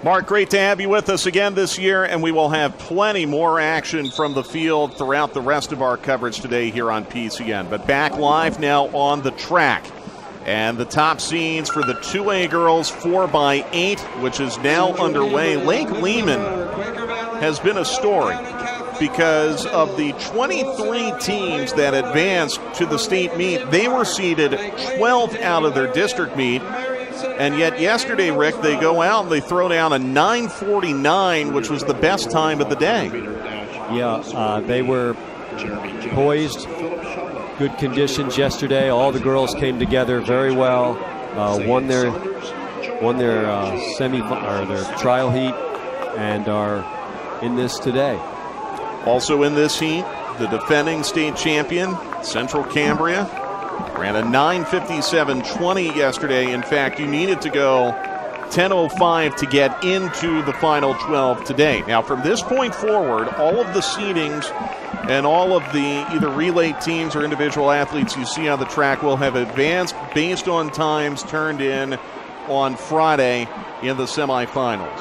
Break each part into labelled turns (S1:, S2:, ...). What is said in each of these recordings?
S1: Mark, great to have you with us again this year, and we will have plenty more action from the field throughout the rest of our coverage today here on PCN. But back live now on the track. And the top scenes for the 2A girls 4x8, which is now underway. Lake Lehman has been a story because of the 23 teams that advanced to the state meet. They were seeded 12th out of their district meet. And yet yesterday, Rick, they go out and they throw down a 9:49, which was the best time of the day.
S2: Yeah, they were poised, good conditions yesterday. All the girls came together very well. Won their their trial heat, and are in this today.
S1: Also in this heat, the defending state champion, Central Cambria, ran a 9:57.20 yesterday. In fact, you needed to go 10:05 to get into the final 12 today. Now, from this point forward, all of the seedings and all of the either relay teams or individual athletes you see on the track will have advanced based on times turned in on Friday in the semifinals.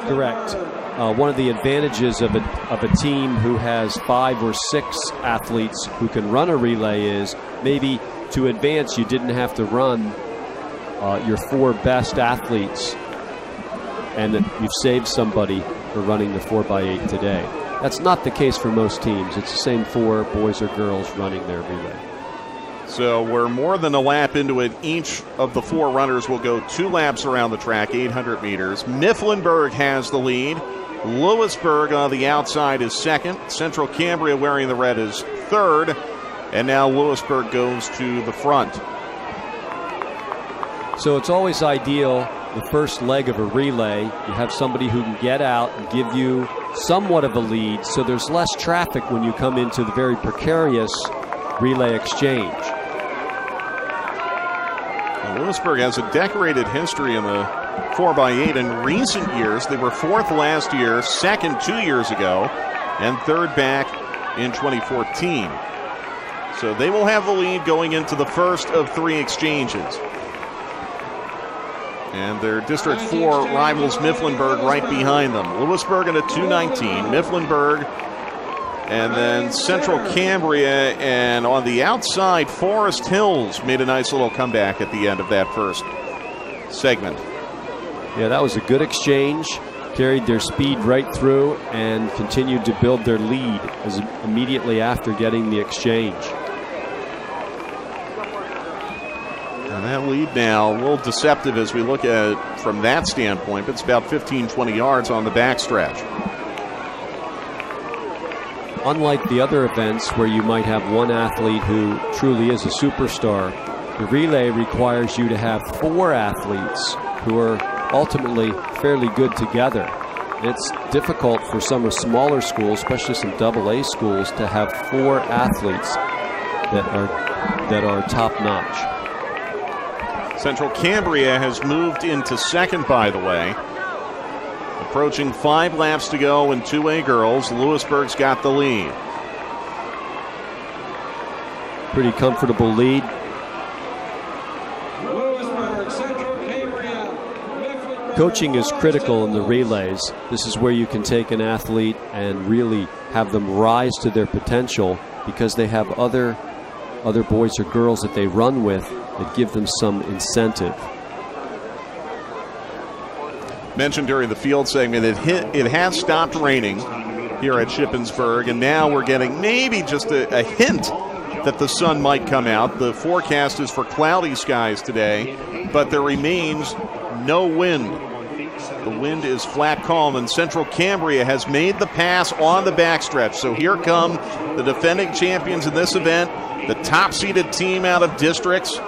S2: Correct. One of the advantages of a team who has 5 or 6 athletes who can run a relay is maybe to advance you didn't have to run your 4 best athletes, and that you've saved somebody for running the 4x8 today. That's not the case for most teams. It's the same 4 boys or girls running their relay.
S1: So we're more than a lap into it. Each of the 4 runners will go 2 laps around the track, 800 meters. Mifflinburg has the lead. Lewisburg on the outside is second. Central Cambria, wearing the red, is third. And now Lewisburg goes to the front.
S2: So it's always ideal, the first leg of a relay, you have somebody who can get out and give you somewhat of a lead, so there's less traffic when you come into the very precarious relay exchange.
S1: Well, Lewisburg has a decorated history in the 4x8 in recent years. They were 4th last year, 2nd 2 years ago, and 3rd back in 2014. So they will have the lead going into the first of 3 exchanges. And their District 4 rivals Mifflinburg right behind them. Lewisburg at a 2:19, Mifflinburg, and then Central Cambria, and on the outside, Forest Hills made a nice little comeback at the end of that first segment.
S2: Yeah, that was a good exchange. Carried their speed right through and continued to build their lead immediately after getting the exchange.
S1: And that lead now a little deceptive as we look at it from that standpoint, but it's about 15-20 yards on the backstretch.
S2: Unlike the other events where you might have one athlete who truly is a superstar, the relay requires you to have 4 athletes who are ultimately fairly good together. It's difficult for some smaller schools, especially some AA schools, to have 4 athletes that are top-notch.
S1: Central Cambria has moved into second, by the way. Approaching 5 laps to go in 2A girls. Lewisburg's got the lead.
S2: Pretty comfortable lead. Coaching is critical in the relays. This is where you can take an athlete and really have them rise to their potential, because they have other boys or girls that they run with that give them some incentive.
S1: Mentioned during the field segment, it has stopped raining here at Shippensburg, and now we're getting maybe just a hint that the sun might come out. The forecast is for cloudy skies today, but there remains no wind. The wind is flat calm, and Central Cambria has made the pass on the backstretch. So here come the defending champions in this event, the top-seeded team out of districts.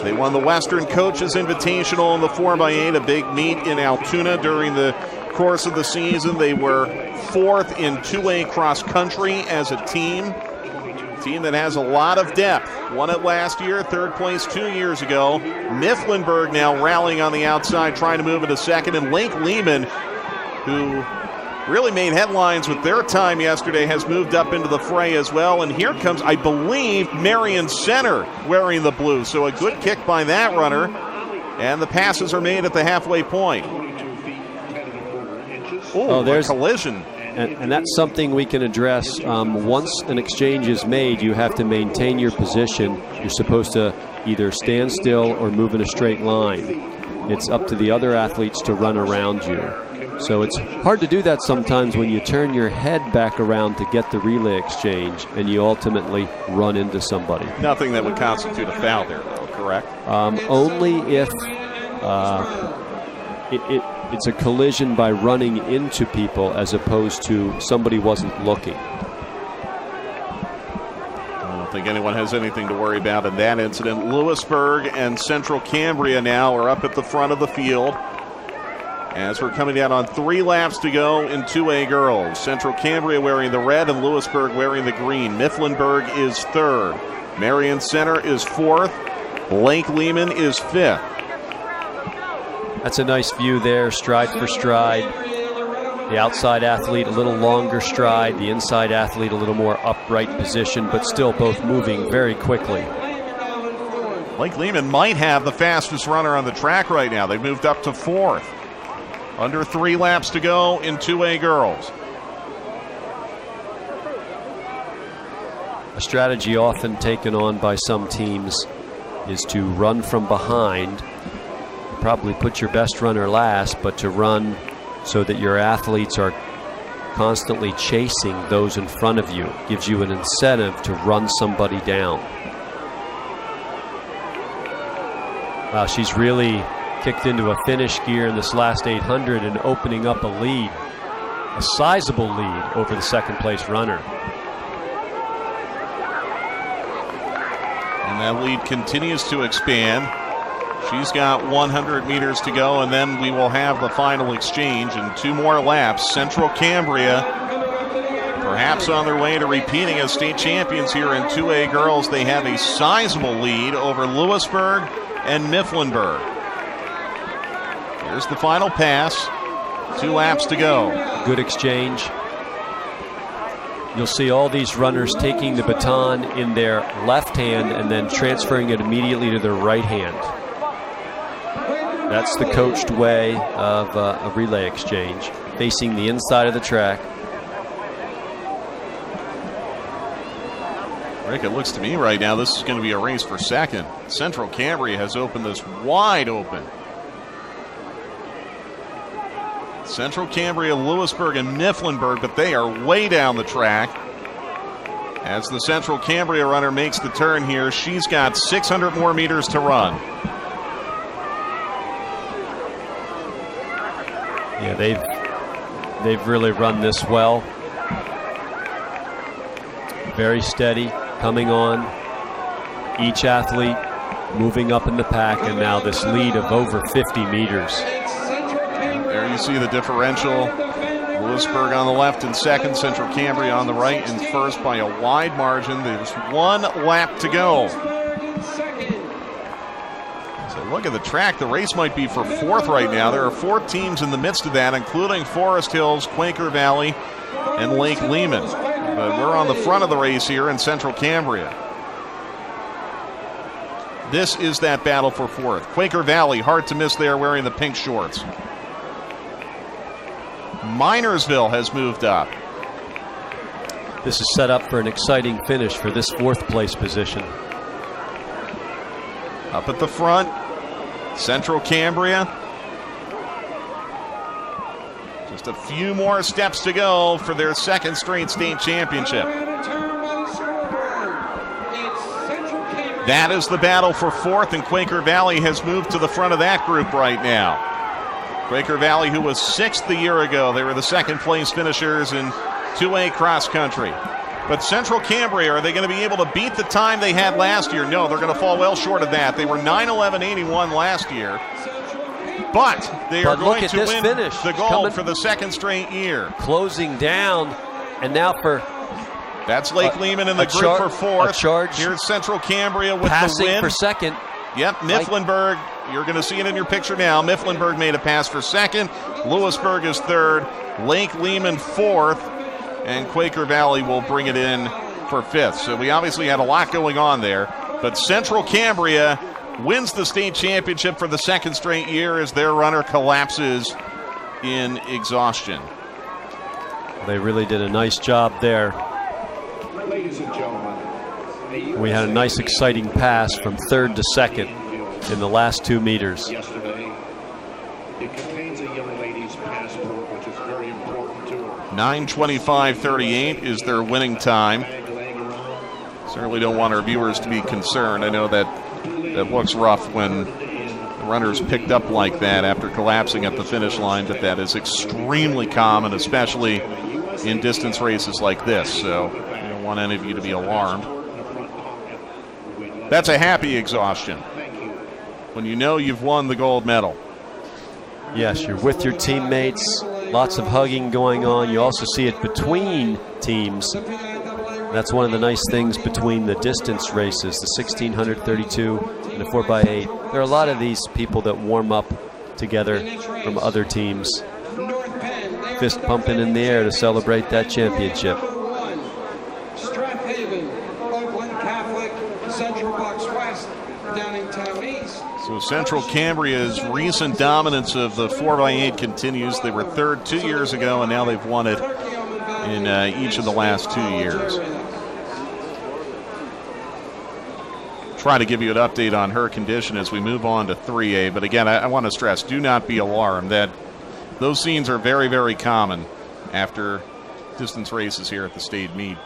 S1: They won the Western Coaches Invitational in the 4x8, a big meet in Altoona during the course of the season. They were 4th in 2A cross country as a team. Team that has a lot of depth. Won it last year, 3rd place 2 years ago. Mifflinburg now rallying on the outside, trying to move into second. And Lake Lehman, who really made headlines with their time yesterday, has moved up into the fray as well. And here comes, I believe, Marion Center wearing the blue. So a good kick by that runner. And the passes are made at the halfway point. Oh, there's a collision.
S2: And that's something we can address. Once an exchange is made, you have to maintain your position. You're supposed to either stand still or move in a straight line. It's up to the other athletes to run around you. So it's hard to do that sometimes when you turn your head back around to get the relay exchange and you ultimately run into somebody.
S1: Nothing that would constitute a foul there, though, correct?
S2: Only if it's a collision by running into people as opposed to somebody wasn't looking.
S1: I don't think anyone has anything to worry about in that incident. Lewisburg and Central Cambria now are up at the front of the field as we're coming down on 3 laps to go in 2A girls. Central Cambria wearing the red and Lewisburg wearing the green. Mifflinburg is 3rd. Marion Center is 4th. Lake Lehman is 5th.
S2: That's a nice view there, stride for stride. The outside athlete a little longer stride, the inside athlete a little more upright position, but still both moving very quickly.
S1: Lake Lehman might have the fastest runner on the track right now. They've moved up to 4th. Under 3 laps to go in 2A girls.
S2: A strategy often taken on by some teams is to run from behind. Probably put your best runner last, but to run so that your athletes are constantly chasing those in front of you. Gives you an incentive to run somebody down. She's really kicked into a finish gear in this last 800 and opening up a lead, a sizable lead over the second place runner.
S1: And that lead continues to expand. She's got 100 meters to go, and then we will have the final exchange in 2 more laps. Central Cambria, perhaps on their way to repeating as state champions here in 2A girls. They have a sizable lead over Lewisburg and Mifflinburg. Here's the final pass. 2 laps to go.
S2: Good exchange. You'll see all these runners taking the baton in their left hand and then transferring it immediately to their right hand. That's the coached way of a relay exchange, facing the inside of the track.
S1: Rick, it looks to me right now this is going to be a race for second. Central Cambria has opened this wide open. Central Cambria, Lewisburg, and Mifflinburg, but they are way down the track. As the Central Cambria runner makes the turn here, she's got 600 more meters to run.
S2: Yeah, they've really run this well. Very steady, coming on. Each athlete moving up in the pack, and now this lead of over 50 meters.
S1: There you see the differential. Lewisburg on the left in second, Central Cambria on the right in first by a wide margin. There's 1 lap to go. Look at the track. The race might be for 4th right now. There are 4 teams in the midst of that, including Forest Hills, Quaker Valley, and Lake Lehman. But we're on the front of the race here in Central Cambria. This is that battle for 4th. Quaker Valley, hard to miss there, wearing the pink shorts. Minersville has moved up.
S2: This is set up for an exciting finish for this 4th place position.
S1: Up at the front, Central Cambria. Just a few more steps to go for their 2nd straight state championship. That is the battle for 4th, and Quaker Valley has moved to the front of that group right now. Quaker Valley, who was 6th a year ago, they were the 2nd place finishers in 2A cross country. But Central Cambria, are they going to be able to beat the time they had last year? No, they're going to fall well short of that. They were 9:11.81 last year. But they are going to win the gold for the 2nd straight year.
S2: Closing down, and now for...
S1: That's Lake Lehman in the group for 4th. Here's Central Cambria with the win.
S2: Passing for 2nd.
S1: Yep, Mifflinburg, you're going to see it in your picture now. Mifflinburg made a pass for 2nd. Lewisburg is 3rd. Lake Lehman 4th. And Quaker Valley will bring it in for 5th. So we obviously had a lot going on there. But Central Cambria wins the state championship for the 2nd straight year as their runner collapses in exhaustion.
S2: They really did a nice job there. We had a nice exciting pass from third to second in the last 2 meters.
S3: Yesterday, it contains a young lady's passport, which is very important to her.
S1: 9:25.38 is their winning time. Certainly don't want our viewers to be concerned. I know that looks rough when the runners picked up like that after collapsing at the finish line, but that is extremely common, especially in distance races like this. So I don't want any of you to be alarmed. That's a happy exhaustion when you know you've won the gold medal.
S2: Yes, you're with your teammates, lots of hugging going on. You also see it between teams. That's one of the nice things between the distance races, the 1600, 32, and the 4x8. There are a lot of these people that warm up together from other teams, fist pumping in the air to celebrate that championship.
S1: So Central Cambria's recent dominance of the 4x8 continues. They were third 2 years ago, and now they've won it in each of the last 2 years. Try to give you an update on her condition as we move on to 3A. But again, I want to stress, do not be alarmed. That those scenes are very, very common after distance races here at the state meet.